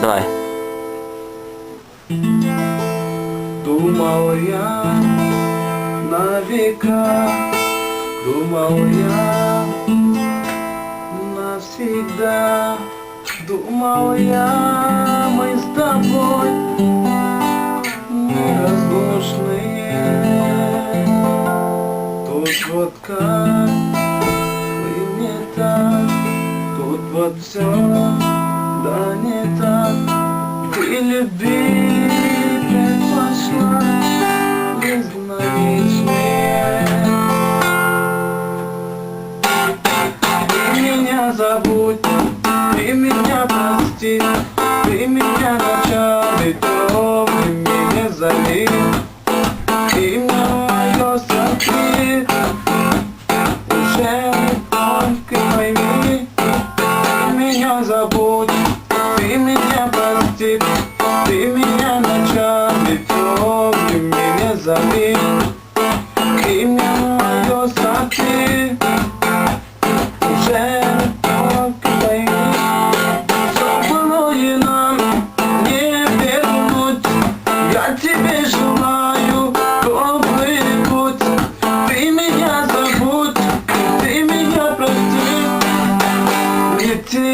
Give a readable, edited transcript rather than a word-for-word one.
Давай. Думал я на века, думал я навсегда, думал я, мы с тобой неразлучные. Тут вот как и не так, тут вот все да не так. Ты любить предпочла безграничные. Ты меня забудь, ты меня прости, ты меня начали, то ты меня зови. Имя мое сотри, уже не только пойми. Ты меня забудь, ты меня прости, ты меня начали, то ты меня зови. Имя мое сотри, уже не только пойми. Что было и нам не вернуть, я тебе желаю добрый путь. Ты меня забудь, ты меня прости, лети.